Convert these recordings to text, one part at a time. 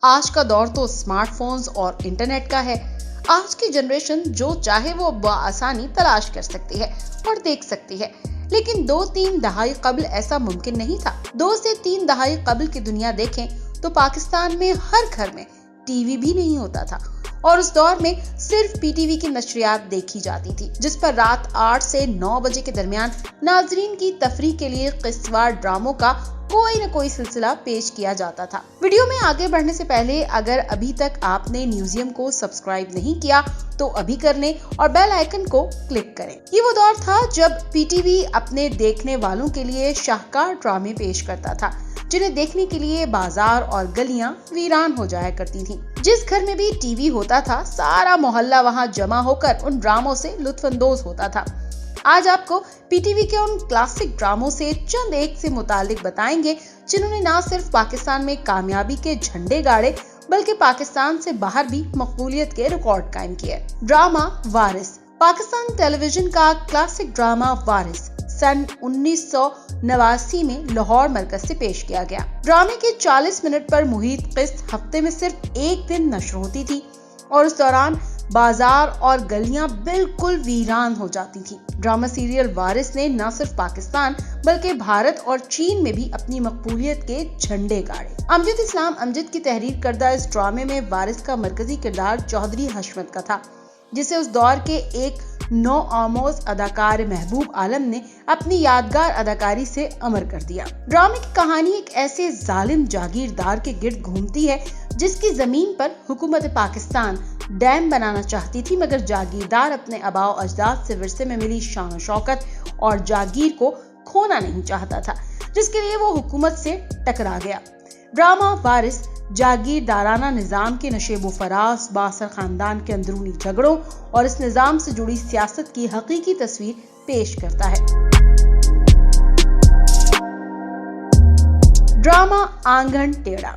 آج کا دور تو اسمارٹ فونز اور انٹرنیٹ کا ہے۔ آج کی جنریشن جو چاہے وہ بآسانی تلاش کر سکتی ہے اور دیکھ سکتی ہے، لیکن 2-3 دہائی قبل ایسا ممکن نہیں تھا۔ 2 سے 3 دہائی قبل کی دنیا دیکھیں تو پاکستان میں ہر گھر میں ٹی وی بھی نہیں ہوتا تھا، اور اس دور میں صرف پی ٹی وی کی نشریات دیکھی جاتی تھی، جس پر رات 8 سے 9 بجے کے درمیان ناظرین کی تفریح کے لیے قصہ وار ڈراموں کا کوئی نہ کوئی سلسلہ پیش کیا جاتا تھا۔ ویڈیو میں آگے بڑھنے سے پہلے اگر ابھی تک آپ نے نیوزیم کو سبسکرائب نہیں کیا تو ابھی کر لیں اور بیل آئیکن کو کلک کریں۔ یہ وہ دور تھا جب پی ٹی وی اپنے دیکھنے والوں کے لیے شاہکار ڈرامے پیش کرتا تھا، جنہیں دیکھنے کے لیے بازار اور گلیاں ویران ہو جایا کرتی تھیں۔ جس گھر میں بھی ٹی وی ہوتا تھا، سارا محلہ وہاں جمع ہو کر ان ڈراموں سے لطف اندوز ہوتا تھا۔ آج آپ کو پی ٹی وی کے ان کلاسک ڈراموں سے چند ایک سے متعلق بتائیں گے، جنہوں نے نہ صرف پاکستان میں کامیابی کے جھنڈے گاڑے بلکہ پاکستان سے باہر بھی مقبولیت کے ریکارڈ قائم کیے۔ ڈرامہ وارث پاکستان ٹیلی ویژن کا کلاسک ڈرامہ وارث سن 1989 میں لاہور مرکز سے پیش کیا گیا۔ ڈرامے کے 40 منٹ پر محیط قسط ہفتے میں صرف ایک دن نشر ہوتی تھی، اور اس دوران بازار اور گلیاں بالکل ویران ہو جاتی تھی۔ ڈرامہ سیریل وارث نے نہ صرف پاکستان بلکہ بھارت اور چین میں بھی اپنی مقبولیت کے جھنڈے گاڑے۔ امجد اسلام امجد کی تحریر کردہ اس ڈرامے میں وارث کا مرکزی کردار چودھری حشمت کا تھا، جسے اس دور کے ایک نو آموز اداکار محبوب عالم نے اپنی یادگار اداکاری سے امر کر دیا۔ ڈرامے کی کہانی ایک ایسے ظالم جاگیردار کے گرد گھومتی ہے جس کی زمین پر حکومت پاکستان ڈیم بنانا چاہتی تھی، مگر جاگیردار اپنے آباء و اجداد سے ورثے میں ملی شان و شوکت اور جاگیر کو کھونا نہیں چاہتا تھا، جس کے لیے وہ حکومت سے ٹکرا گیا۔ ڈرامہ وارث جاگیردارانہ نظام کے نشیب و فراز، بااثر خاندان کے اندرونی جھگڑوں اور اس نظام سے جڑی سیاست کی حقیقی تصویر پیش کرتا ہے۔ ڈرامہ آنگن ٹیڑھا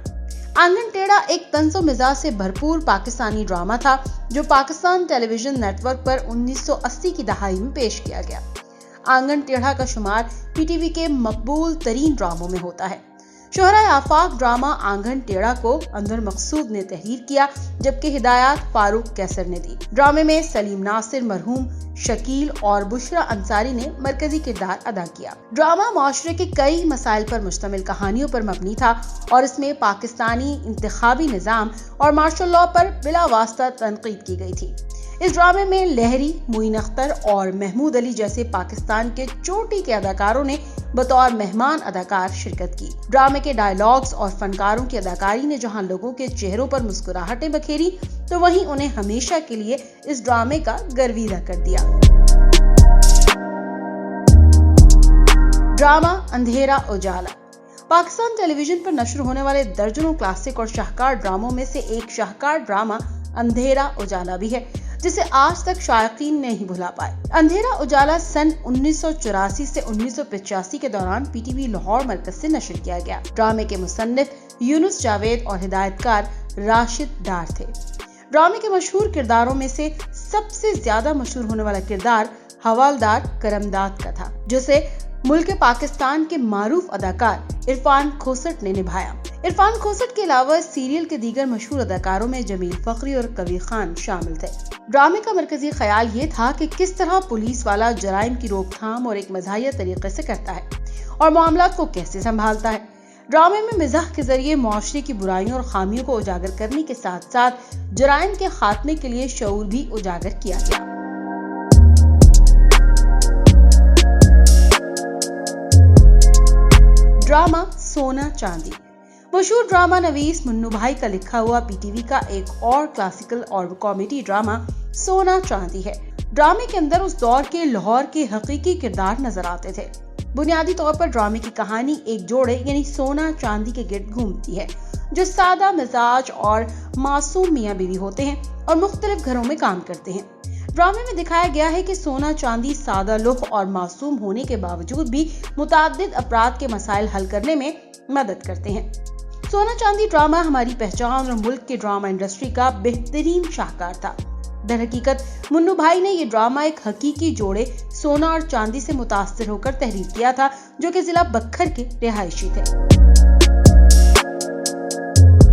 آنگن ٹیڑھا ایک طنز و مزاح سے بھرپور پاکستانی ڈرامہ تھا جو پاکستان ٹیلی ویژن نیٹ ورک پر 1980 کی دہائی میں پیش کیا گیا۔ آنگن ٹیڑھا کا شمار پی ٹی وی کے مقبول ترین ڈراموں میں ہوتا ہے۔ شہرائے آفاق ڈرامہ آنگن ٹیڑھا کو انور مقصود نے تحریر کیا، جبکہ ہدایات فاروق کیسر نے دی۔ ڈرامے میں سلیم ناصر، مرحوم شکیل اور بشرا انصاری نے مرکزی کردار ادا کیا۔ ڈرامہ معاشرے کے کئی مسائل پر مشتمل کہانیوں پر مبنی تھا، اور اس میں پاکستانی انتخابی نظام اور مارشل لاء پر بلا واسطہ تنقید کی گئی تھی۔ اس ڈرامے میں لہری، معین اختر اور محمود علی جیسے پاکستان کے چوٹی کے اداکاروں نے بطور مہمان اداکار شرکت کی۔ ڈرامے کے ڈائیلاگز اور فنکاروں کی اداکاری نے جہاں لوگوں کے چہروں پر مسکراہٹیں بکھیری، تو وہیں انہیں ہمیشہ کے لیے اس ڈرامے کا گرویدہ کر دیا۔ ڈرامہ اندھیرا اجالا پاکستان ٹیلی ویژن پر نشر ہونے والے درجنوں کلاسک اور شاہکار ڈراموں میں سے ایک شاہکار ڈرامہ اندھیرا اجالا بھی ہے، جسے آج تک شائقین نہیں بھلا پائے۔ اندھیرا اجالا سن 1984 سے 1985 کے دوران پی ٹی وی لاہور مرکز سے نشر کیا گیا۔ ڈرامے کے مصنف یونس جاوید اور ہدایت کار راشد ڈار تھے۔ ڈرامے کے مشہور کرداروں میں سے سب سے زیادہ مشہور ہونے والا کردار حوالدار کرمداد کا تھا، جسے ملک پاکستان کے معروف اداکار عرفان کھوسٹ نے نبھایا۔ عرفان کھوسٹ کے علاوہ سیریل کے دیگر مشہور اداکاروں میں جمیل فخری اور کبیر خان شامل تھے۔ ڈرامے کا مرکزی خیال یہ تھا کہ کس طرح پولیس والا جرائم کی روک تھام اور ایک مزاحیہ طریقے سے کرتا ہے اور معاملات کو کیسے سنبھالتا ہے۔ ڈرامے میں مزاح کے ذریعے معاشرے کی برائیوں اور خامیوں کو اجاگر کرنے کے ساتھ ساتھ جرائم کے خاتمے کے لیے شعور بھی اجاگر کیا گیا۔ ڈرامہ سونا چاندی مشہور ڈرامہ نویس منو بھائی کا لکھا ہوا پی ٹی وی کا ایک اور کلاسیکل اور کامیڈی ڈرامہ سونا چاندی ہے۔ ڈرامے کے اندر اس دور کے لاہور کے حقیقی کردار نظر آتے تھے۔ بنیادی طور پر ڈرامے کی کہانی ایک جوڑے یعنی سونا چاندی کے گرد گھومتی ہے، جو سادہ مزاج اور معصوم میاں بیوی ہوتے ہیں اور مختلف گھروں میں کام کرتے ہیں۔ ڈرامے میں دکھایا گیا ہے کہ سونا چاندی سادہ لوح اور معصوم ہونے کے باوجود بھی متعدد افراد کے مسائل حل کرنے میں مدد کرتے ہیں۔ سونا چاندی ڈرامہ ہماری پہچان اور ملک کے ڈرامہ انڈسٹری کا بہترین شاہکار تھا۔ در حقیقت منو بھائی نے یہ ڈرامہ ایک حقیقی جوڑے سونا اور چاندی سے متاثر ہو کر تحریر کیا تھا، جو کہ ضلع بکھر کے رہائشی تھے۔